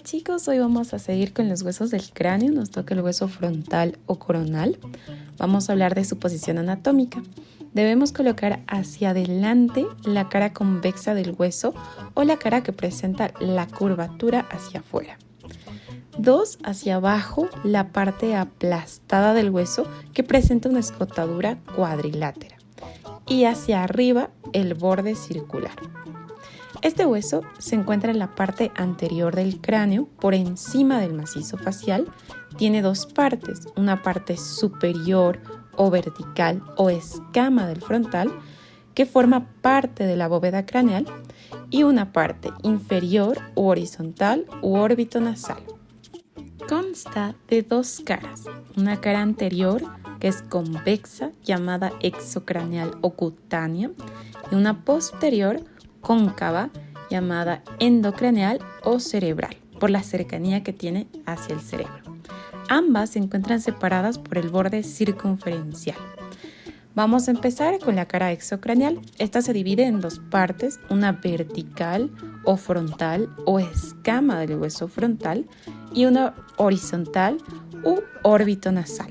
Chicos, hoy vamos a seguir con los huesos del cráneo. Nos toca el hueso frontal o coronal. Vamos a hablar de su posición anatómica. Debemos colocar hacia adelante la cara convexa del hueso o la cara que presenta la curvatura hacia afuera. 2. Hacia abajo la parte aplastada del hueso que presenta una escotadura cuadrilátera. Y hacia arriba el borde circular. Este hueso se encuentra en la parte anterior del cráneo, por encima del macizo facial. Tiene dos partes, una parte superior o vertical o escama del frontal, que forma parte de la bóveda craneal, y una parte inferior u horizontal u órbito nasal. Consta de dos caras, una cara anterior que es convexa, llamada exocraneal o cutánea, y una posterior cóncava, llamada endocraneal o cerebral, por la cercanía que tiene hacia el cerebro. Ambas se encuentran separadas por el borde circunferencial. Vamos a empezar con la cara exocraneal. Esta se divide en dos partes, una vertical o frontal o escama del hueso frontal y una horizontal u órbito nasal.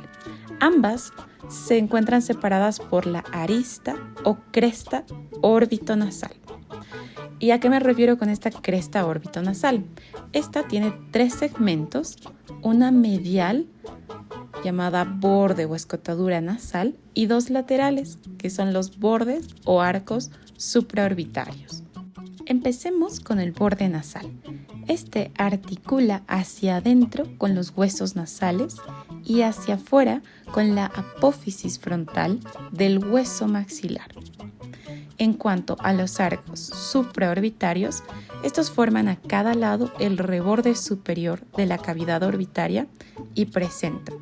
Ambas se encuentran separadas por la arista o cresta órbito nasal. ¿Y a qué me refiero con esta cresta órbito nasal? Esta tiene tres segmentos, una medial llamada borde o escotadura nasal y dos laterales, que son los bordes o arcos supraorbitarios. Empecemos con el borde nasal. Este articula hacia adentro con los huesos nasales y hacia afuera con la apófisis frontal del hueso maxilar. En cuanto a los arcos supraorbitarios, estos forman a cada lado el reborde superior de la cavidad orbitaria y presentan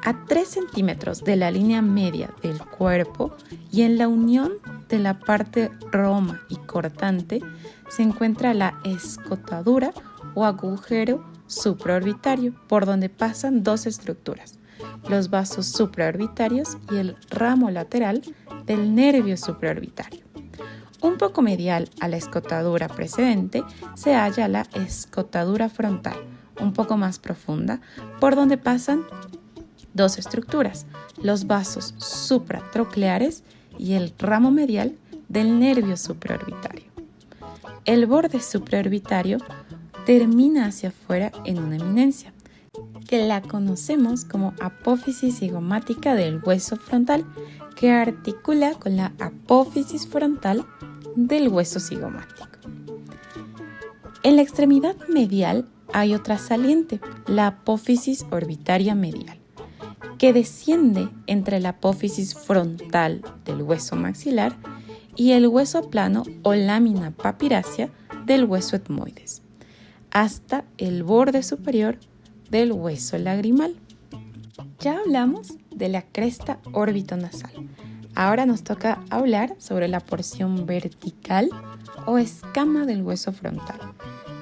a 3 centímetros de la línea media del cuerpo, y en la unión de la parte roma y cortante se encuentra la escotadura o agujero supraorbitario, por donde pasan dos estructuras, los vasos supraorbitarios y el ramo lateral del nervio supraorbitario. Un poco medial a la escotadura precedente se halla la escotadura frontal, un poco más profunda, por donde pasan dos estructuras, los vasos supratrocleares y el ramo medial del nervio supraorbitario. El borde supraorbitario termina hacia afuera en una eminencia, que la conocemos como apófisis cigomática del hueso frontal, que articula con la apófisis frontal del hueso cigomático. En la extremidad medial hay otra saliente, la apófisis orbitaria medial, que desciende entre la apófisis frontal del hueso maxilar y el hueso plano o lámina papirácea del hueso etmoides, hasta el borde superior del hueso lagrimal. Ya hablamos de la cresta órbito nasal. Ahora nos toca hablar sobre la porción vertical o escama del hueso frontal.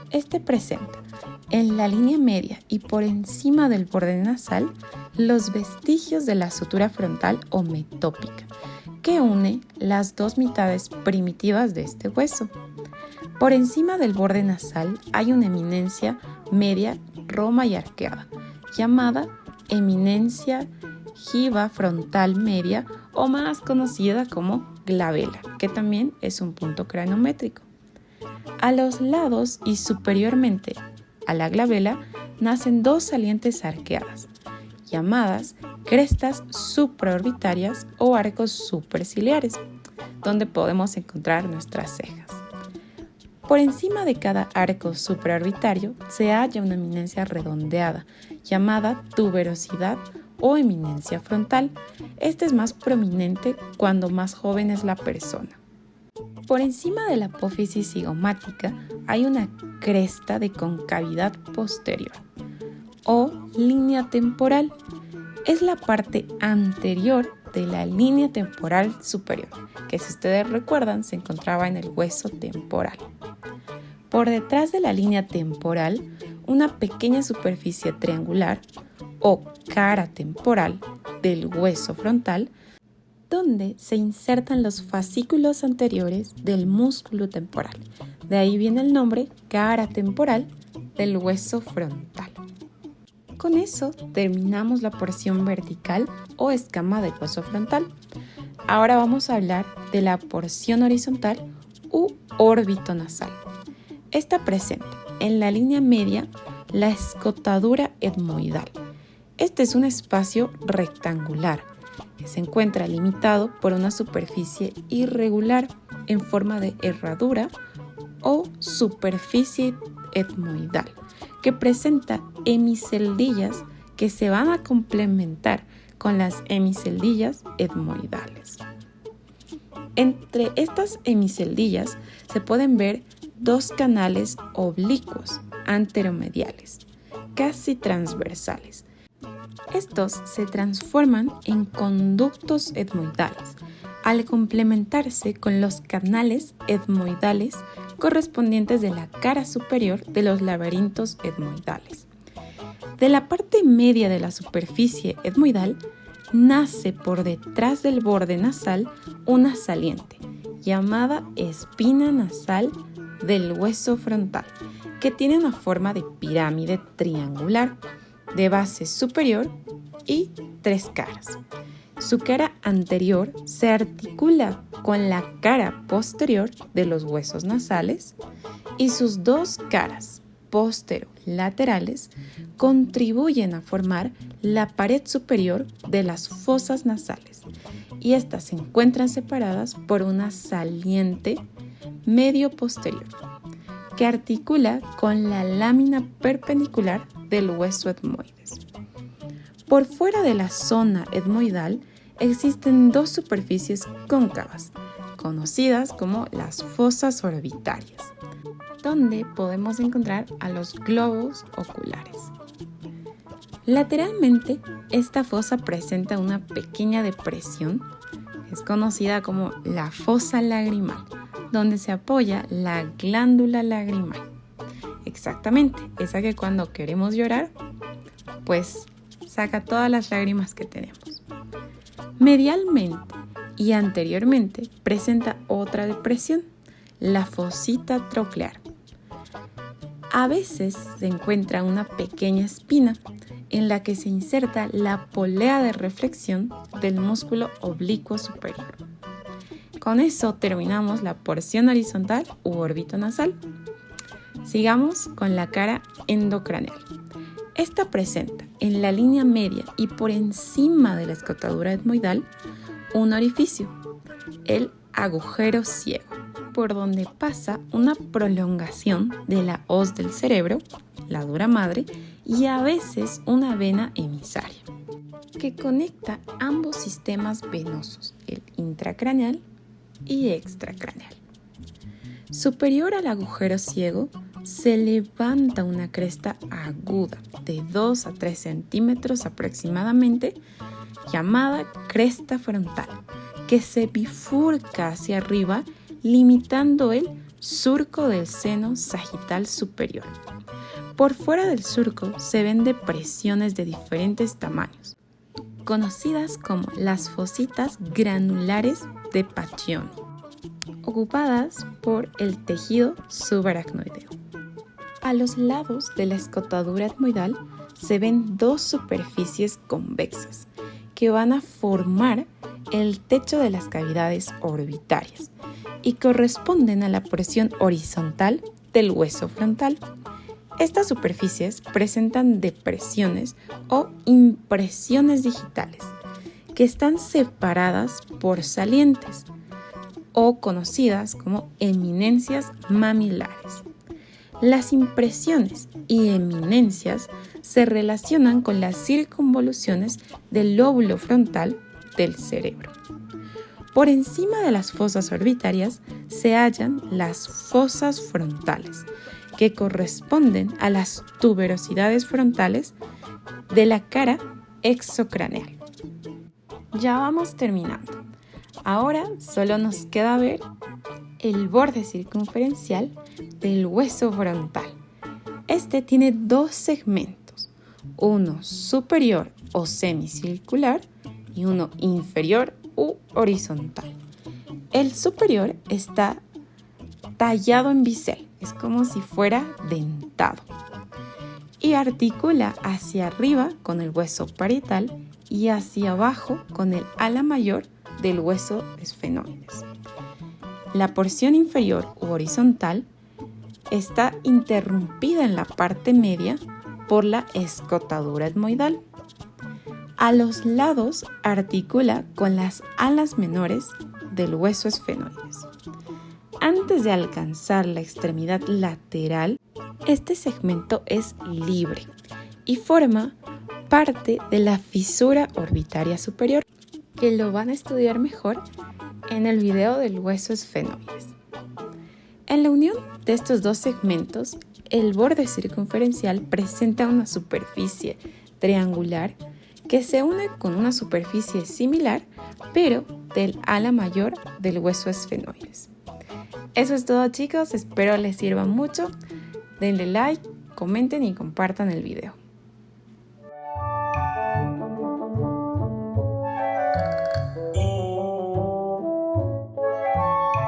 Este presenta en la línea media y por encima del borde nasal los vestigios de la sutura frontal o metópica, que une las dos mitades primitivas de este hueso. Por encima del borde nasal hay una eminencia media roma y arqueada, llamada eminencia giva frontal media, o más conocida como glabela, que también es un punto cranométrico. A los lados y superiormente a la glabela nacen dos salientes arqueadas, llamadas crestas supraorbitarias o arcos superciliares, donde podemos encontrar nuestras cejas. Por encima de cada arco supraorbitario se halla una eminencia redondeada, llamada tuberosidad o eminencia frontal. Este es más prominente cuando más joven es la persona. Por encima de la apófisis cigomática hay una cresta de concavidad posterior o línea temporal. Es la parte anterior de la línea temporal superior, que si ustedes recuerdan se encontraba en el hueso temporal. Por detrás de la línea temporal, una pequeña superficie triangular o cara temporal del hueso frontal, donde se insertan los fascículos anteriores del músculo temporal. De ahí viene el nombre cara temporal del hueso frontal. Con eso terminamos la porción vertical o escama del hueso frontal. Ahora vamos a hablar de la porción horizontal u órbito nasal. Esta presenta en la línea media la escotadura etmoidal. Este es un espacio rectangular que se encuentra limitado por una superficie irregular en forma de herradura o superficie etmoidal, que presenta hemiceldillas que se van a complementar con las hemiceldillas etmoidales. Entre estas hemiceldillas se pueden ver dos canales oblicuos anteromediales, casi transversales. Estos se transforman en conductos etmoidales al complementarse con los canales etmoidales correspondientes de la cara superior de los laberintos etmoidales. De la parte media de la superficie etmoidal nace por detrás del borde nasal una saliente llamada espina nasal del hueso frontal, que tiene una forma de pirámide triangular de base superior y tres caras. Su cara anterior se articula con la cara posterior de los huesos nasales y sus dos caras posterolaterales contribuyen a formar la pared superior de las fosas nasales y estas se encuentran separadas por una saliente medio posterior que articula con la lámina perpendicular del hueso etmoides. Por fuera de la zona etmoidal existen dos superficies cóncavas, conocidas como las fosas orbitarias, donde podemos encontrar a los globos oculares. Lateralmente, esta fosa presenta una pequeña depresión, es conocida como la fosa lagrimal, donde se apoya la glándula lagrimal. Exactamente, esa que cuando queremos llorar, pues saca todas las lágrimas que tenemos. Medialmente y anteriormente presenta otra depresión, la fosita troclear. A veces se encuentra una pequeña espina en la que se inserta la polea de reflexión del músculo oblicuo superior. Con eso terminamos la porción horizontal u órbito nasal. Sigamos con la cara endocraneal. Esta presenta en la línea media y por encima de la escotadura etmoidal un orificio, el agujero ciego, por donde pasa una prolongación de la hoz del cerebro, la dura madre, y a veces una vena emisaria, que conecta ambos sistemas venosos, el intracraneal y extracraneal. Superior al agujero ciego se levanta una cresta aguda de 2 a 3 centímetros aproximadamente, llamada cresta frontal, que se bifurca hacia arriba limitando el surco del seno sagital superior. Por fuera del surco se ven depresiones de diferentes tamaños, conocidas como las fositas granulares de Pacchioni, ocupadas por el tejido subaracnoideo. A los lados de la escotadura etmoidal se ven dos superficies convexas que van a formar el techo de las cavidades orbitarias y corresponden a la porción horizontal del hueso frontal. Estas superficies presentan depresiones o impresiones digitales que están separadas por salientes o conocidas como eminencias mamilares. Las impresiones y eminencias se relacionan con las circunvoluciones del lóbulo frontal del cerebro. Por encima de las fosas orbitarias se hallan las fosas frontales, que corresponden a las tuberosidades frontales de la cara exocraneal. Ya vamos terminando. Ahora solo nos queda ver el borde circunferencial del hueso frontal. Este tiene dos segmentos, uno superior o semicircular y uno inferior u horizontal. El superior está tallado en bisel, es como si fuera dentado. y articula hacia arriba con el hueso parietal y hacia abajo con el ala mayor del hueso esfenoides. La porción inferior u horizontal está interrumpida en la parte media por la escotadura etmoidal. A los lados articula con las alas menores del hueso esfenoides. Antes de alcanzar la extremidad lateral, este segmento es libre y forma parte de la fisura orbitaria superior, que lo van a estudiar mejor en el video del hueso esfenoides. En la unión de estos dos segmentos, el borde circunferencial presenta una superficie triangular que se une con una superficie similar, pero del ala mayor del hueso esfenoides. Eso es todo, chicos, espero les sirva mucho. Denle like, comenten y compartan el video.